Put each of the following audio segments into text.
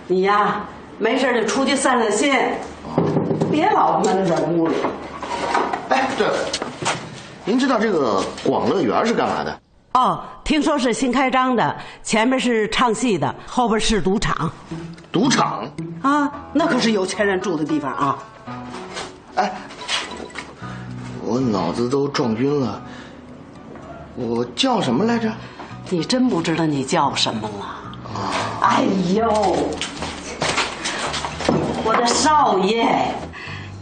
你呀，没事就出去散散心，别老闷在屋里。哎，对了，您知道这个广乐园是干嘛的？哦，听说是新开张的，前面是唱戏的，后边是赌场。赌场啊，那可是有钱人住的地方啊。哎，我脑子都撞晕了。我叫什么来着？你真不知道你叫什么了？哎呦，我的少爷，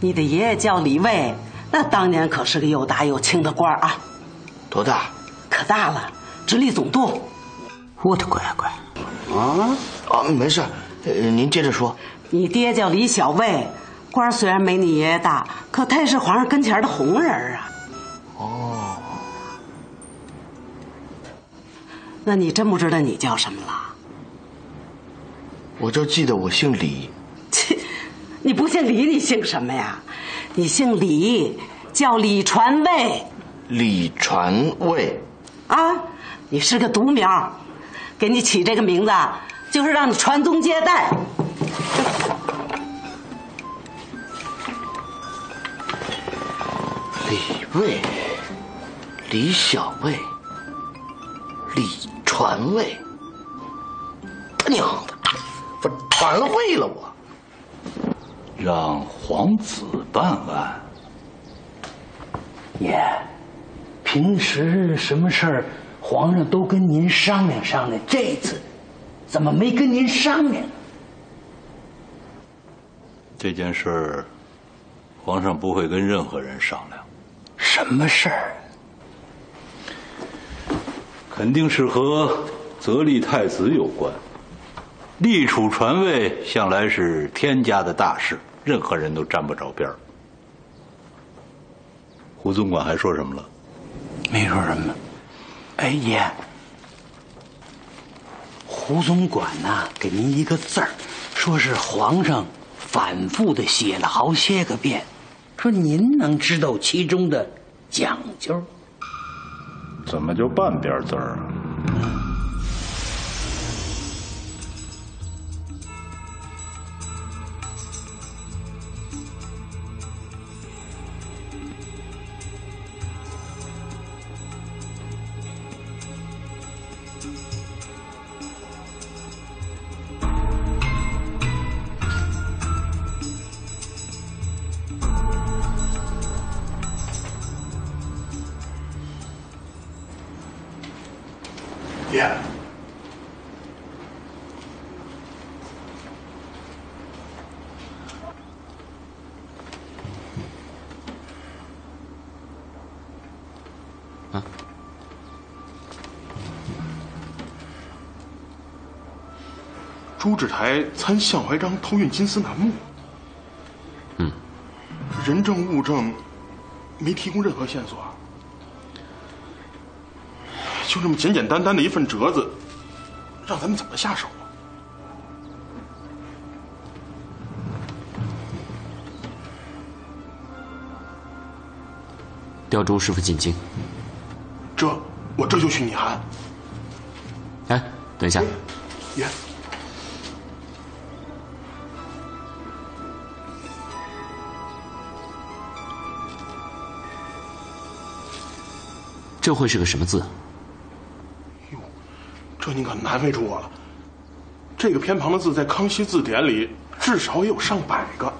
你的爷爷叫李卫，那当年可是个又大又轻的官啊。多大？可大了，直隶总督。我的乖乖！没事，您接着说。你爹叫李小卫，官虽然没你爷爷大，可他也是皇上跟前的红人啊。哦，那你真不知道你叫什么了？我就记得我姓李。切，你不姓李，你姓什么呀？你姓李，叫李传卫。李传卫。啊，你是个独苗，给你起这个名字就是让你传宗接代。李卫，李小卫，李传卫，他娘的，我传了位了我。让皇子办案。爷，平时什么事儿，皇上都跟您商量商量，这次怎么没跟您商量？这件事儿，皇上不会跟任何人商量。什么事儿？肯定是和则立太子有关。立储传位向来是天家的大事，任何人都沾不着边儿。胡总管还说什么了？没说什么。哎爷，胡总管呐，给您一个字儿，说是皇上反复的写了好些个遍，说您能知道其中的讲究。怎么就半边字儿啊？爷，朱志台参项怀章偷运金丝楠木。人证物证没提供任何线索，就这么简简单单的一份折子，让咱们怎么下手啊？调朱师傅进京。我这就去拟函。哎，等一下。爷。这会是个什么字？哟，这您可难为住我了。这个偏旁的字在康熙字典里至少也有上百个，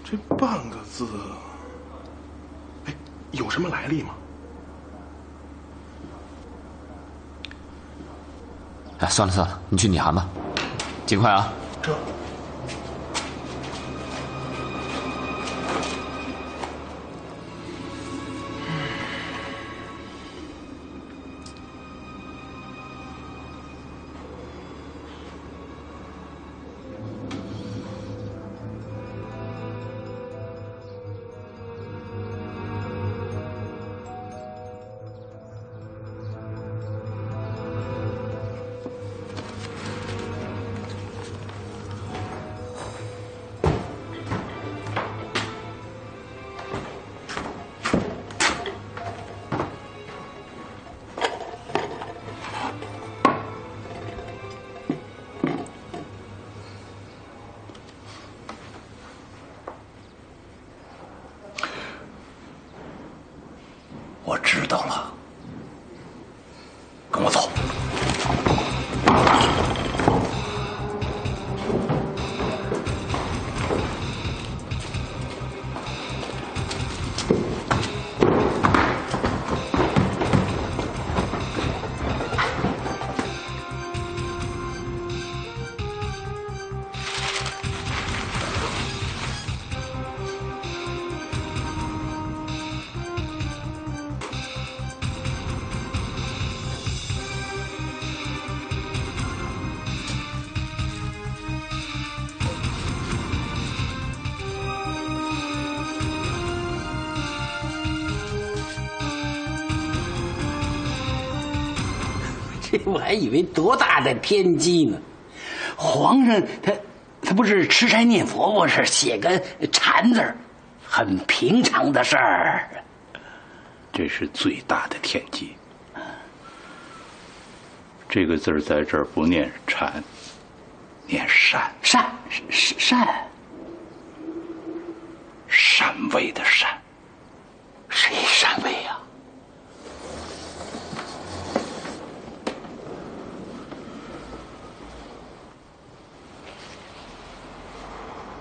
这半个字，哎，有什么来历吗？哎，算了算了，你去拟函吧，尽快啊。这。道了，跟我走。我还以为多大的天机呢！皇上他不是吃斋念佛，我是写个禅字儿，很平常的事儿。这是最大的天机。这个字儿在这儿不念禅，念善。善，禅位的禅。谁禅位呀？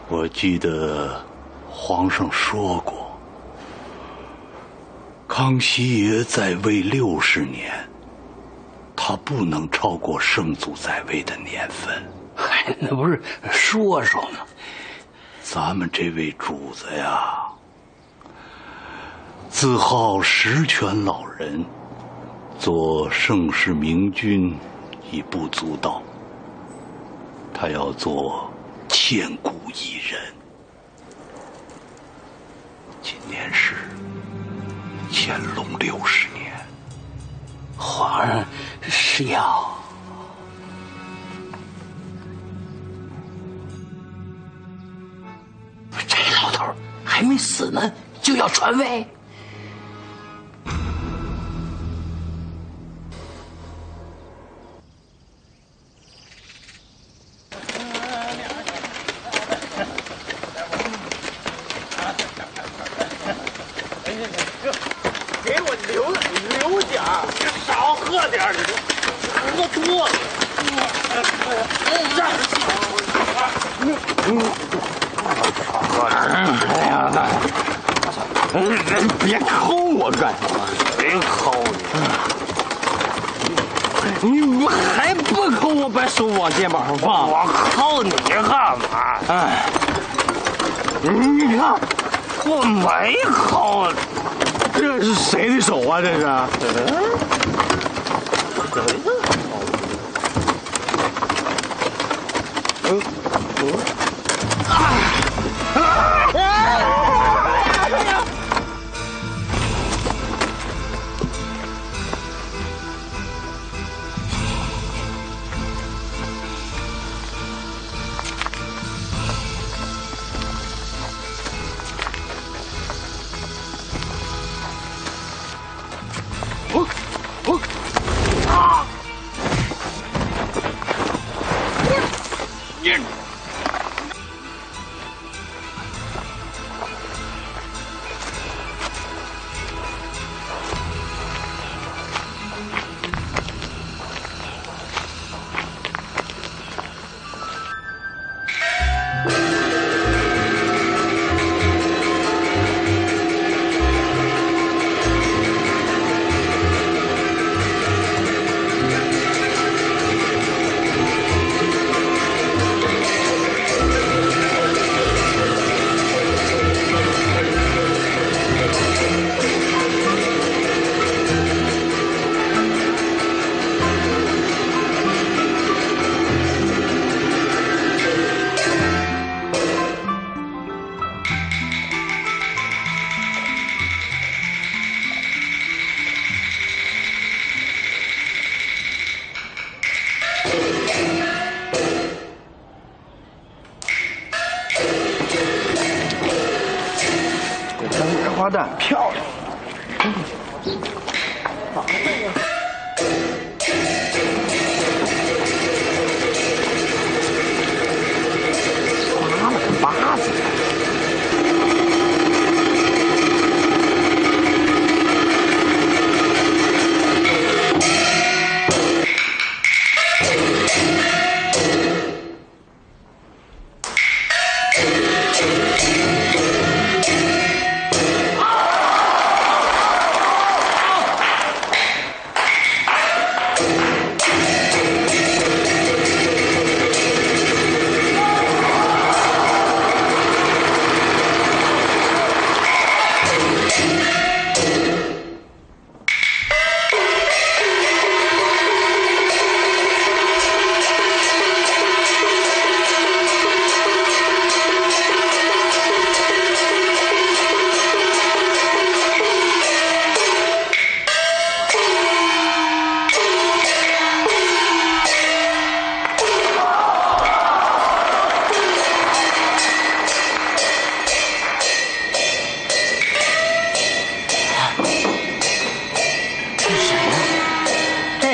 我记得皇上说过，康熙爷在位60年，他不能超过圣祖在位的年份。嗨，那不是说说吗？咱们这位主子呀，自号十全老人，做盛世明君已不足道，他要做千古一人。今年是乾隆60年，皇上是要这老头还没死呢，就要传位。给我留点儿，少喝点儿，喝多了。哎呀，别抠我干什么？谁抠你？你不还不抠我，把手往肩膀上放？我抠你干嘛？哎，你看，我没抠。这是谁的手啊？这是？花旦漂亮。花了个八字。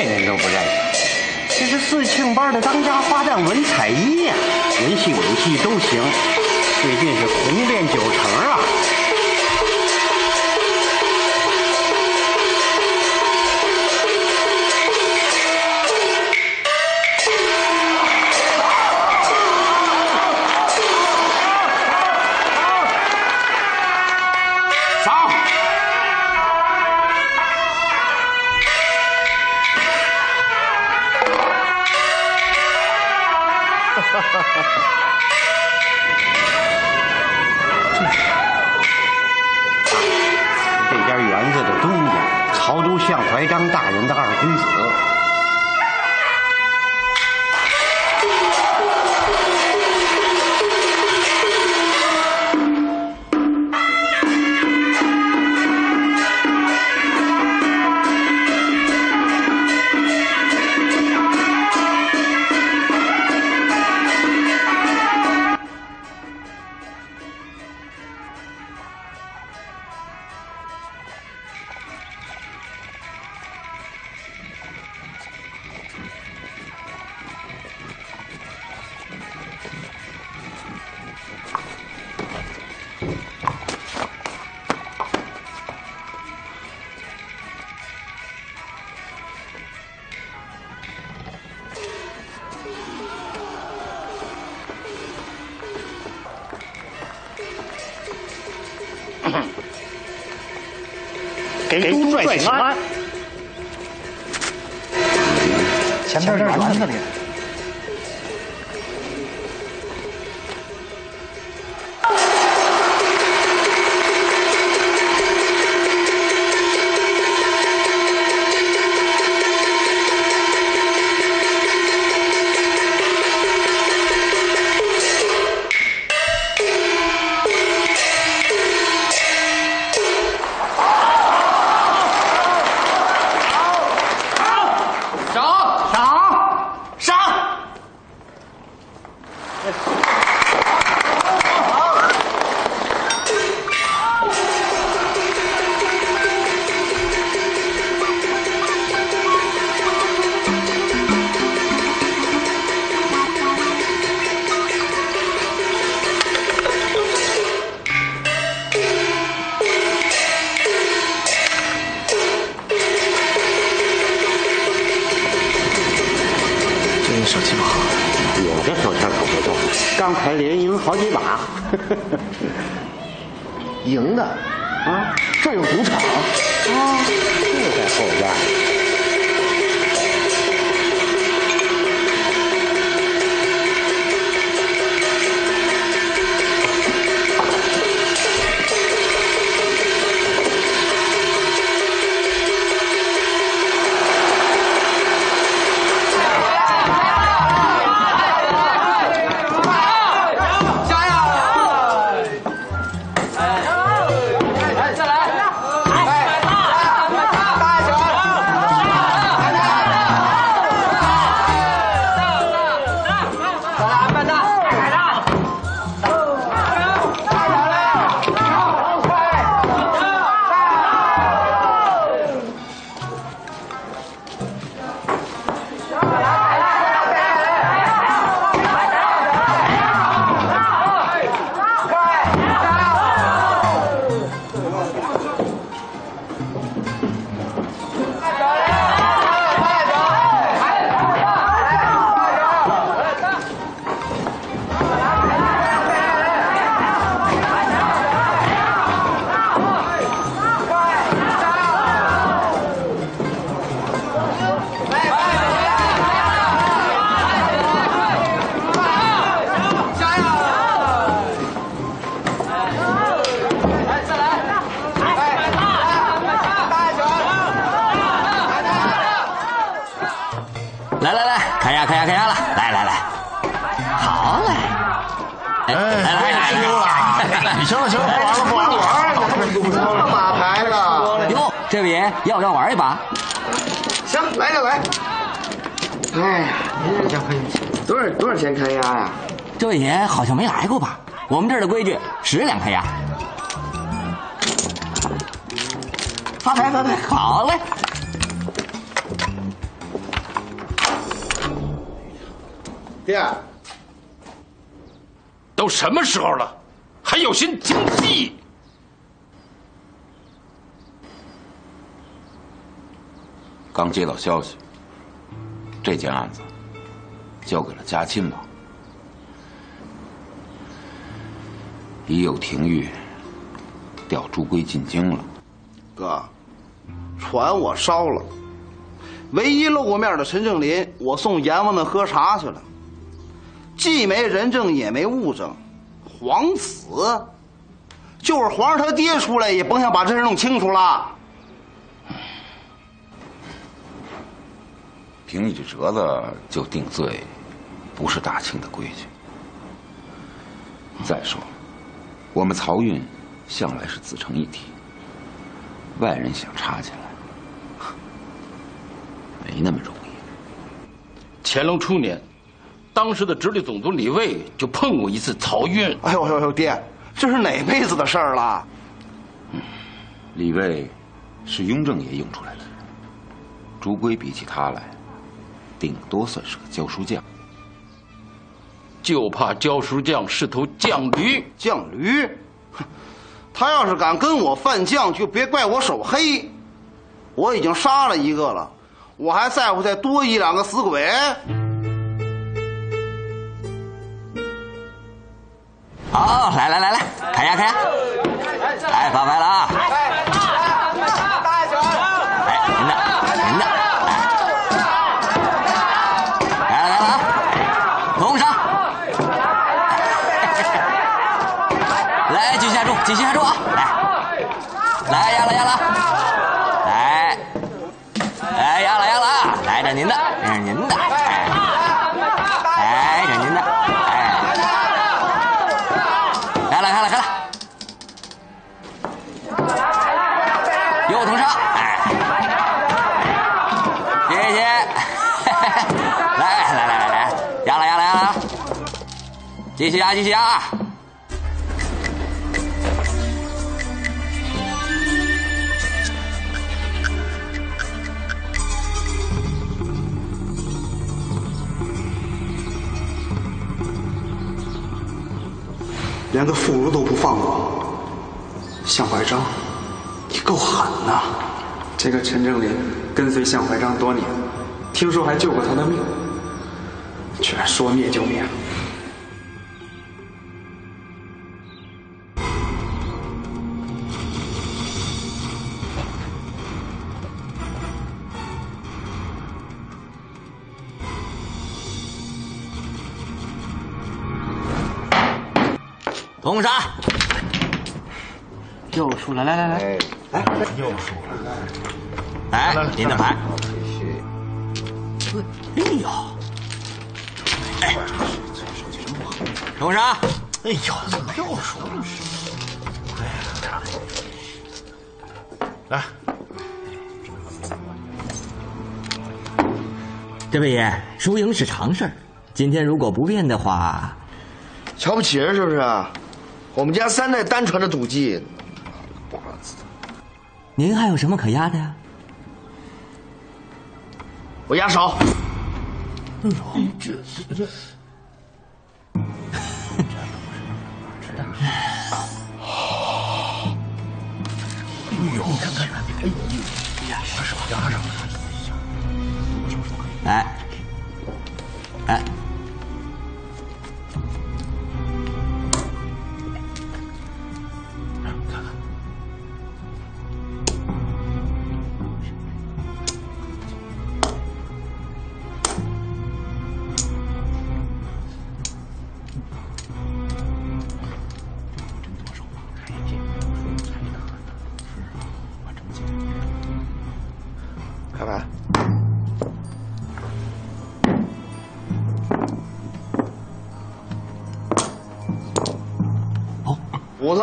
人都不认识。这是四庆班的当家花旦文彩一呀，文戏武戏都行，最近是红遍9城啊。这家园子的东家，曹都向怀章大人的二公子。给都帅请安。前边园子里。手气不好，我这手气可不错，刚才连赢好几把。赢的啊，这有赌场啊，就在后边。开牙了，来，好嘞！来，行了，不玩了，马牌了。哟，这位要不要玩一把？行，来就来。哎呀，您这可以多少钱开牙呀？这位爷好像没来过吧？我们这儿的规矩10两开牙。发牌，好嘞。爹，都什么时候了，还有心听戏？刚接到消息，这件案子交给了家亲了，已有廷谕调朱圭进京了。哥，船我烧了，唯一露过面的陈正林，我送阎王那喝茶去了，既没人证也没物证，皇子，就是皇上他爹出来也甭想把这事弄清楚了。凭你这折子就定罪，不是大清的规矩。再说了，我们漕运向来是自成一体，外人想插进来，没那么容易。乾隆初年，当时的直隶总督李卫就碰过一次漕运。哎呦，爹，这是哪辈子的事儿了？李卫是雍正爷用出来的，朱圭比起他来，顶多算是个教书匠。就怕教书匠是头犟驴。犟驴，哼，他要是敢跟我犯犟，就别怪我手黑。我已经杀了一个了，我还在乎再多1、2个死鬼？好，来，开呀！哎，放牌了啊！哎，您的，来了啊！同上，来，继续下注啊！来，压了，来，压了啊！来，这您的，这是您的，哎，这是您的，哎。开了，又同上，哎，谢谢，来，压了，继续压，连个妇孺都不放过，向怀章，你够狠呐！这个陈正林跟随向怀章多年，听说还救过他的命，居然说灭就灭了。同杀，又输了，来，又输了，来，您的牌。哎呦，哎，同杀，哎呦，怎么又输了？来，这位爷，输赢是常事儿，今天如果不变的话，瞧不起人是不是？我们家3代单传的赌技，您还有什么可压的呀？我压少。哎呦，这，哎呦，你看，哎呦，压上了，哎，开牌。5头。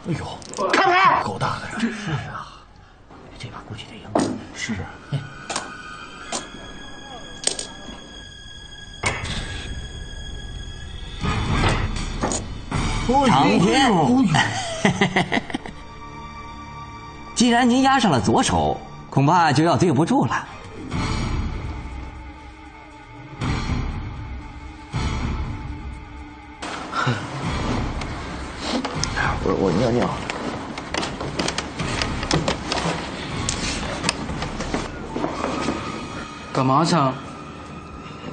哎呦，开牌。够大的呀！是啊，这把估计得赢。是啊。长天，既然您压上了左手，恐怕就要对不住了。我尿尿。干嘛去？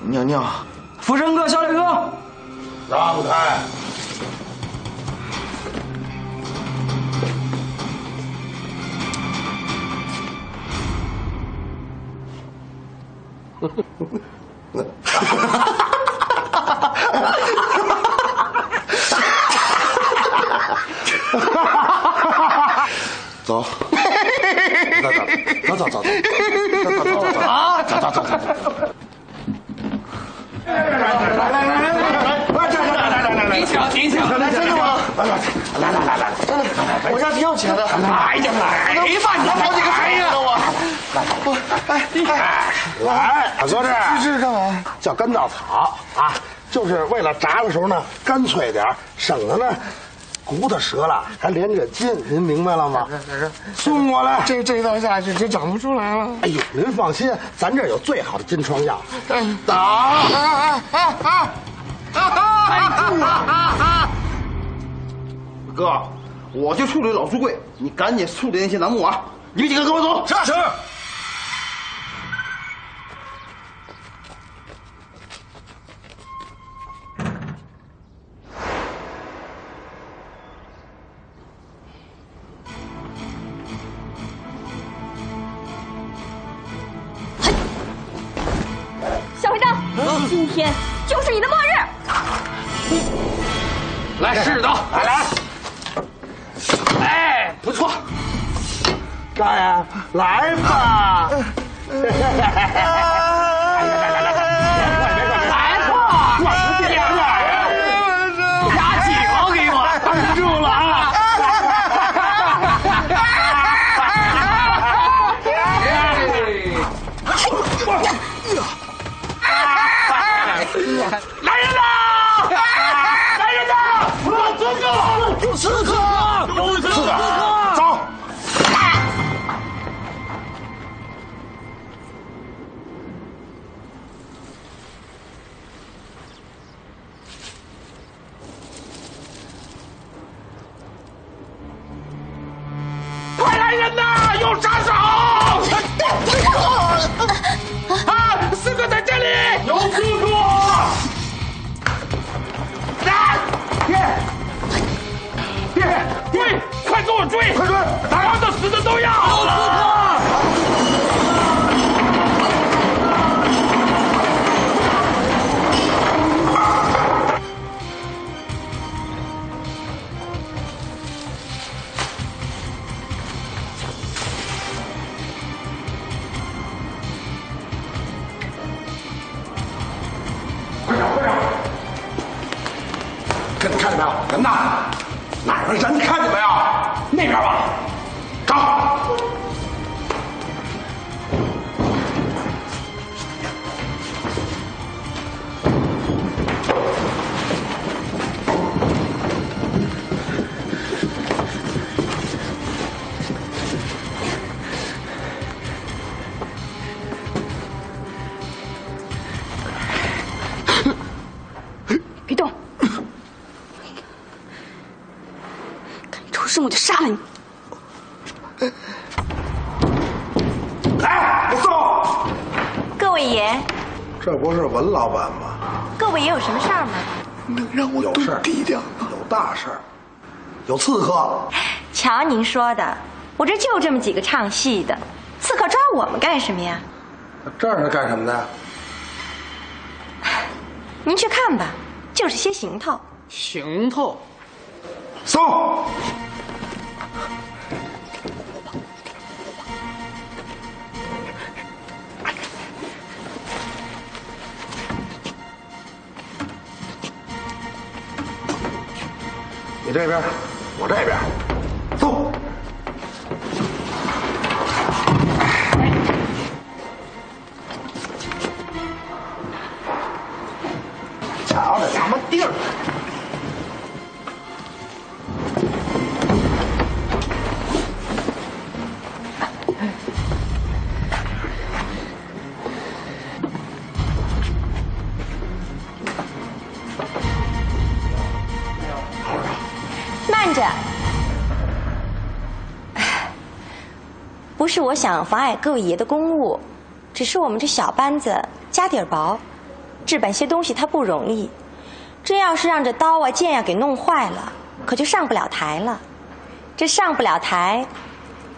尿尿。福生哥、小磊哥，让开！走，走，停！来，真的吗？来，真的，我家挺要钱的。来呀，来吧，你好几个来呀！来，大哥，这是干嘛？叫干稻草啊，就是为了炸的时候呢干脆点，省得呢骨头折了还连着筋，您明白了吗？送过来，这一刀下去就长不出来了。哎呦，您放心，咱这儿有最好的金疮药，打！哥，我去处理老书柜，你赶紧处理那些楠木啊！你们几个跟我走。是。小会长，今天就是你的末日。来，试刀，来，哎，不错，大爷，来吧！来吧，快点压紧了，给我摁住了啊！来人呐！有刺客！走！快来人呐！有杀手！啊！刺客在这里！有刺客！追！快给我追！快追！活的死的都要！有刺客！看见没有？人呢？哪儿人？你看见没有？那边吧，找。别动！出声我就杀了你！来，我走。各位爷，这不是文老板吗？各位爷有什么事儿吗？能让我动低点吗？有大事儿，有刺客。瞧您说的，我这就这么几个唱戏的，刺客抓我们干什么呀？这儿是干什么的呀？您去看吧，就是些行头。行头。送。你这边，我这边，走。瞧这什么地儿？慢着，是我想妨碍各位爷的公务，只是我们这小班子家底儿薄，置办些东西它不容易。真要是让这刀啊剑呀给弄坏了，可就上不了台了。这上不了台，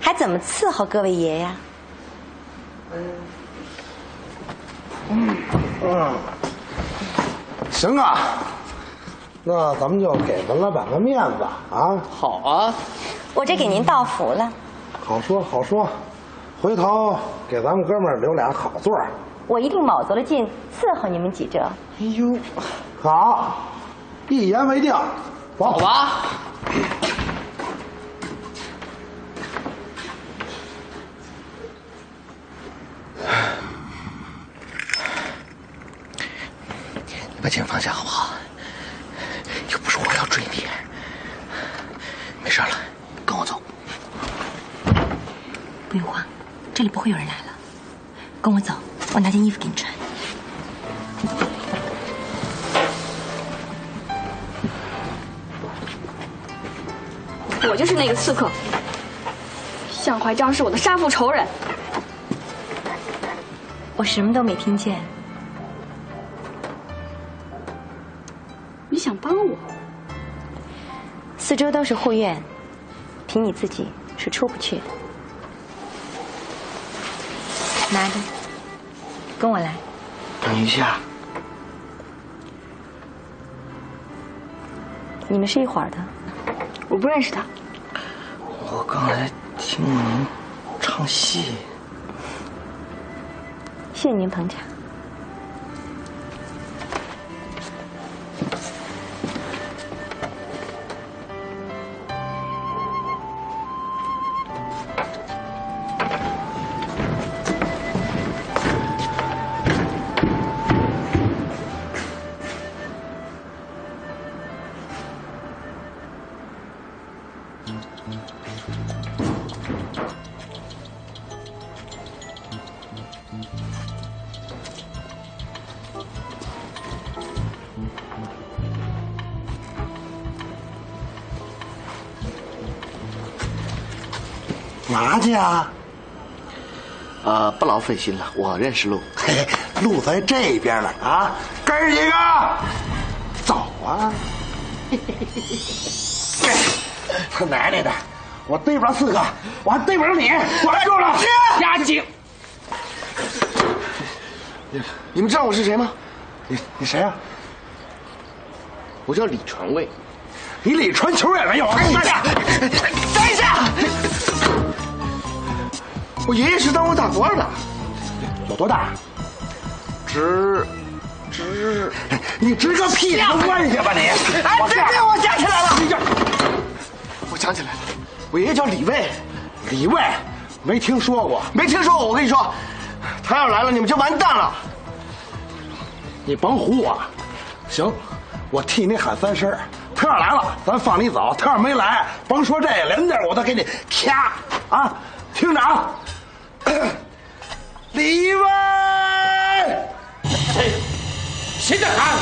还怎么伺候各位爷呀？行啊，那咱们就给文老板个面子啊！好啊，我这给您道福了。好说好说，回头给咱们哥们儿留俩好座儿。我一定卯足了劲伺候你们几折。哎呦，好，一言为定，走吧。你把剑放下好不好？又不是我要追你。没事了，跟我走。不用慌，这里不会有人来了。跟我走，我拿件衣服给你穿。我就是那个刺客，向怀章是我的杀父仇人。我什么都没听见。你想帮我？四周都是护院，凭你自己是出不去的。拿着，跟我来。等一下，你们是一伙儿的？我不认识他。我刚才听过您唱戏。谢谢您捧场。哪去啊？不劳费心了，我认识路。嘿，路在这边呢啊！哥儿几个，走啊！他奶奶的，我对不了四个，我还对不了你，我来住了。压紧。你们知道我是谁吗？你谁啊？我叫李传卫。你李传球也没有。等一下，等一下。我爷爷是当过大官的，有多大？值，你值个屁！你都弯下吧你！哎，对，我想起来了，我想起来了，我爷爷叫李卫。李卫，没听说过，没听说过。我跟你说，他要来了，你们就完蛋了。你甭唬我，行，我替你喊3声。他要来了，咱放你走；他要没来，甭说这个，连这我都给你掐啊！听着啊！李卫，谁在喊？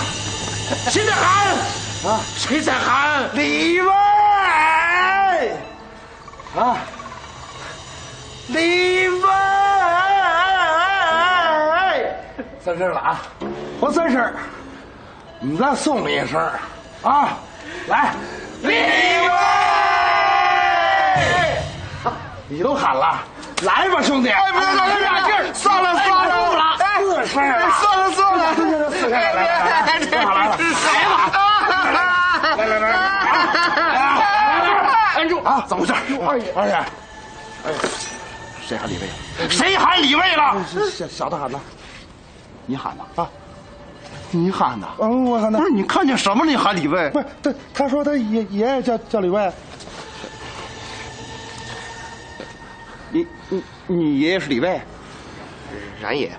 谁在喊？啊！谁在喊？李卫啊！李卫，3声了啊！我3声，你再送你1声啊！来，李卫，你都喊了。来吧，兄弟！哎，别俩劲儿，算了，算了， 4声了，算了，4声，来，按住啊！怎么回事？二爷，哎，谁喊李卫？谁喊李卫了？小的喊的，你喊的啊？你喊的？我喊的。不是你看见什么了？你喊李卫？不是，他说他爷爷叫李卫。你爷爷是李卫？冉爷。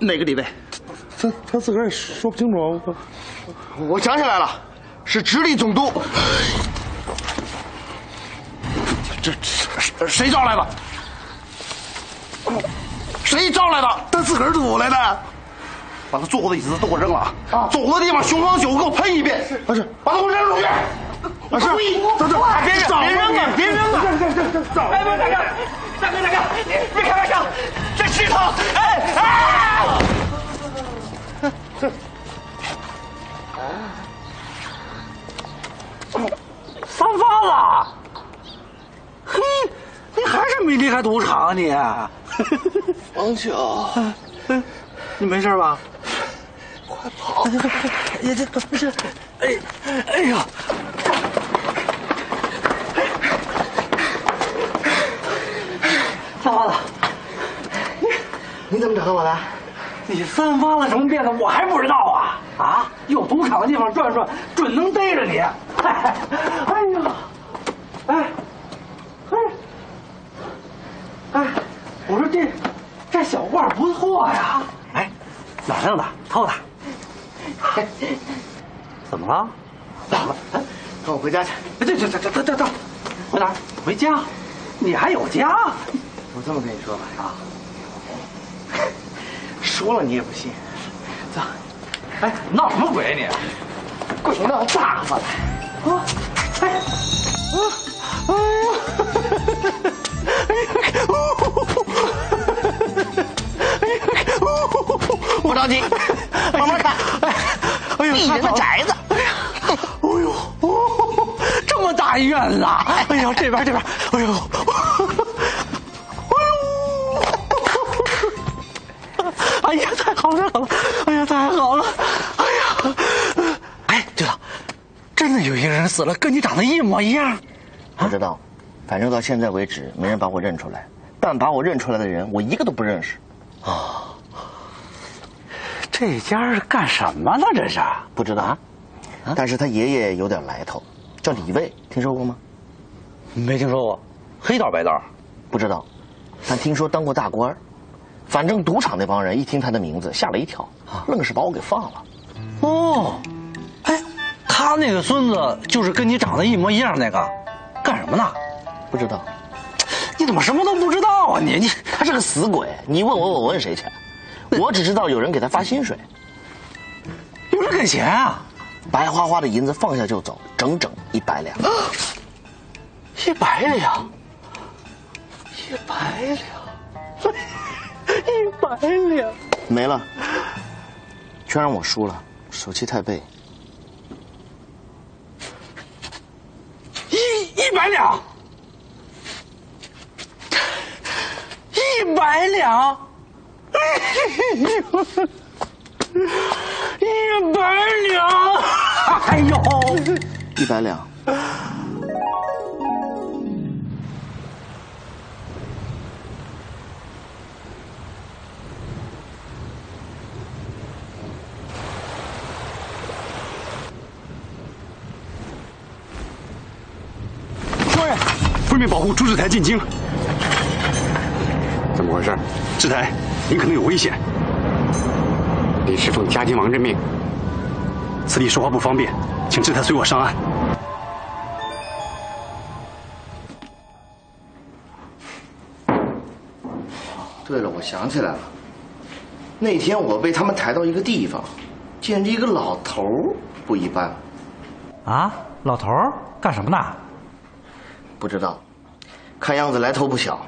哪个李卫？他自个儿也说不清楚。我想起来了，是直隶总督。这谁招来的？谁招来的？他自个儿堵来的。把他坐过的椅子都给我扔了啊！走的地方雄黄酒给我喷一遍。不是，把他给我扔出去。是，走，别扔啊！别扔啊！走！哎，不是大哥，别开玩笑，这石头，散发了。嘿，你还是没离开赌场你。王巧，你没事吧？快跑！哎，这不是，哎呀！散发了，你怎么找到我的？你散发了什么变的，我还不知道啊！啊，有赌场的地方转转，准能逮着你。哎呀，我说这小褂不错呀。哎，哪弄的？偷的？怎么了？跟我回家去。这，回哪儿？回家？你还有家？我这么跟你说吧，啊，说了你也不信。走，哎，闹什么鬼你？滚到大发来！啊，不着急，慢慢看。哎呦，一人的宅子。哎呦，这么大院子！哎呦，这边，哎呦。哎呀，太好了！哎呀，太好了！哎呀，哎，对了，真的有一个人死了，跟你长得一模一样。不知道，反正到现在为止，没人把我认出来。但把我认出来的人，我一个都不认识。哦，这家是干什么呢？这是不知道啊。但是他爷爷有点来头，叫李卫，听说过吗？没听说过。黑道白道？不知道，但听说当过大官。反正赌场那帮人一听他的名字，吓了一跳，愣是把我给放了。哦，哎，他那个孙子就是跟你长得一模一样那个，干什么呢？不知道。你怎么什么都不知道啊？你他是个死鬼，你问我问谁去？我只知道有人给他发薪水，有人给钱啊？白花花的银子放下就走，整整100两。100两，100两，没了，全让我输了，手气太背。100两，100两，100两，哎呦，100两。奉命保护朱志台进京。怎么回事？志台，您可能有危险。李世奉嘉靖王任命。此地说话不方便，请志台随我上岸。对了，我想起来了，那天我被他们抬到一个地方，见着一个老头儿，不一般。啊，老头儿干什么呢？不知道，看样子来头不小。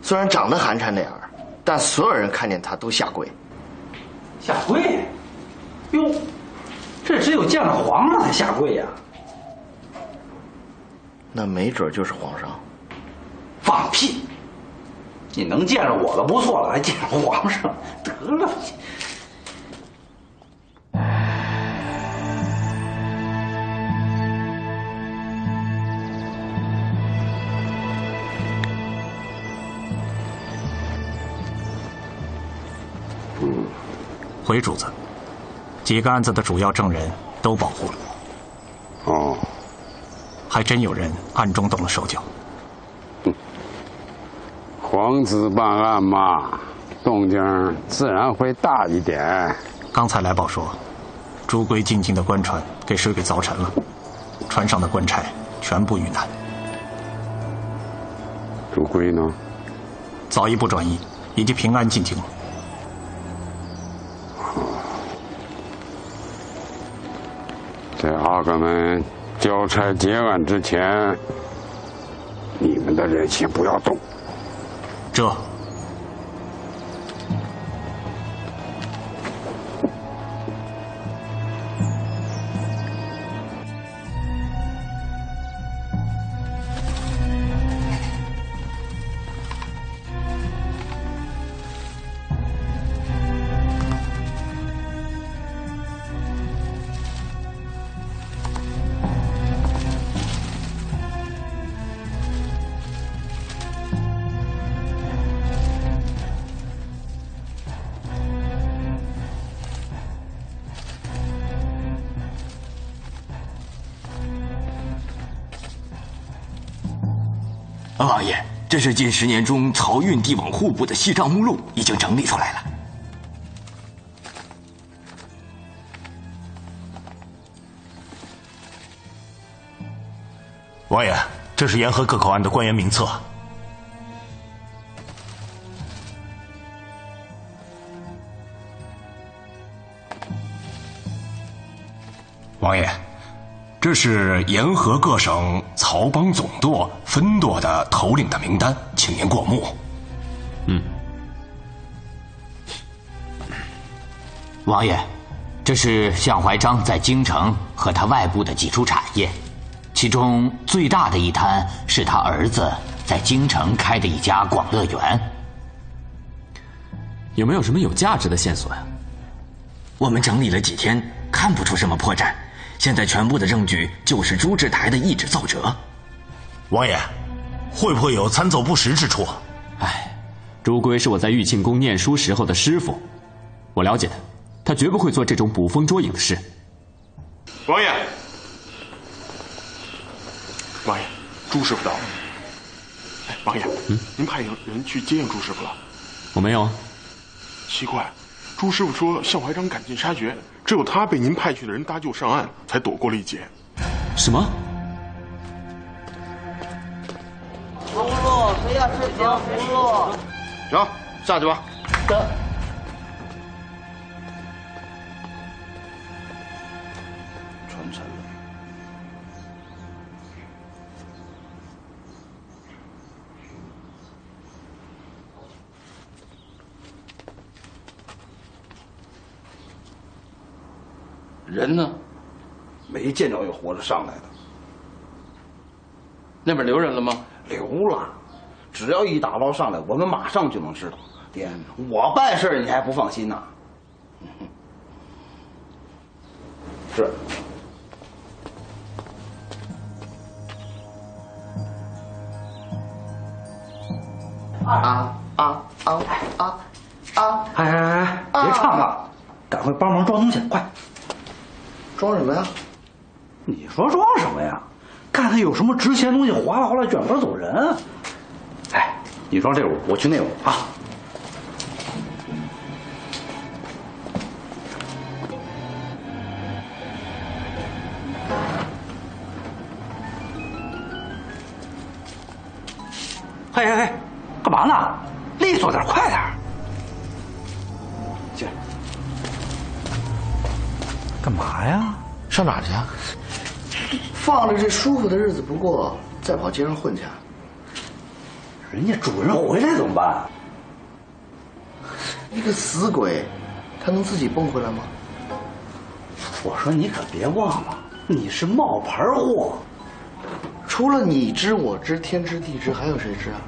虽然长得寒碜点儿，但所有人看见他都下跪。下跪？哟，这只有见了皇上才下跪呀。那没准就是皇上。放屁！你能见着我的不错了，还见着皇上？得了。回主子，几个案子的主要证人都保护了。哦，还真有人暗中动了手脚。皇子办案嘛，动静自然会大一点。刚才来报说，朱圭进京的官船给水给凿沉了，船上的官差全部遇难。朱圭呢？早一步转移，已经平安进京了。这阿哥们交差结案之前，你们的人先不要动。这。王爷，这是近10年中漕运地网户部的细账目录，已经整理出来了。王爷，这是沿河各口岸的官员名册。王爷，这是沿河各省漕帮总舵、分舵的头领的名单，请您过目。王爷，这是向怀章在京城和他外部的几处产业，其中最大的一摊是他儿子在京城开的一家广乐园。有没有什么有价值的线索呀？我们整理了几天，看不出什么破绽。现在全部的证据就是朱志台的一纸奏折。王爷，会不会有参奏不实之处？朱圭是我在玉庆宫念书时候的师傅，我了解他，他绝不会做这种捕风捉影的事。王爷，王爷，朱师傅到了。哎，王爷，您派人去接应朱师傅了？我没有啊。奇怪，朱师傅说向怀章赶尽杀绝，只有他被您派去的人搭救上岸，才躲过了一劫。什么？葫芦，谁要吃糖葫芦？行，下去吧。得。传承了。人呢？没见着有活着上来的。那边留人了吗？留了，只要一打捞上来，我们马上就能知道。爹，我办事你还不放心呢？是。哎，别唱了，赶快帮忙装东西，快！装什么呀？你说装什么呀？看他有什么值钱东西，哗啦哗啦卷包走人。哎，你装这屋，我去那屋啊。嘿嘿嘿，干嘛呢？利索点，快点！进来。干嘛呀？上哪儿去啊？放着这舒服的日子不过，再跑街上混去。人家主人回来怎么办？一个死鬼，他能自己蹦回来吗？我说你可别忘了，你是冒牌货。除了你知我知天知地知，还有谁知啊？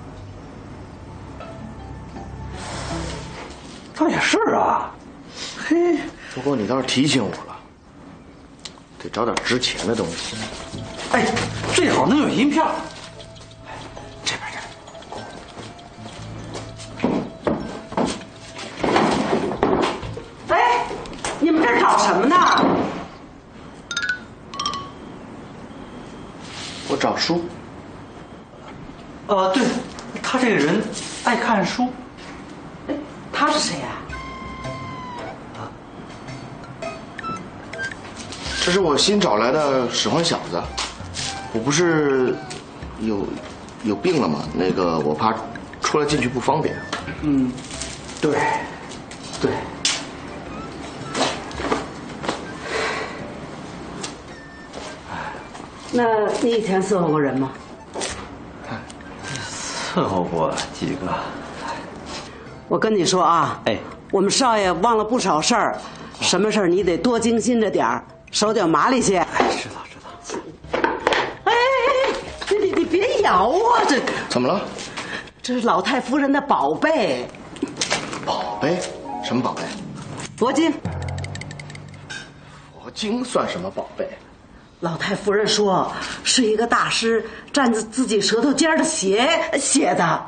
倒也是啊。嘿，不过你倒是提醒我了，得找点值钱的东西。哎，最好能有银票。这边哎，你们这儿找什么呢？我找书。对，他这个人爱看书。哎，他是谁呀？这是我新找来的使唤小子。我不是有病了吗？那个我怕出来进去不方便。对。那你以前伺候过人吗？伺候过几个。我跟你说啊，哎，我们少爷忘了不少事儿，什么事儿你得多精心着点儿，手脚麻利些。知道。哎，你别咬我，这怎么了？这是老太夫人的宝贝。宝贝？什么宝贝？佛经。佛经算什么宝贝？老太夫人说，是一个大师蘸着自己舌头尖的血写的。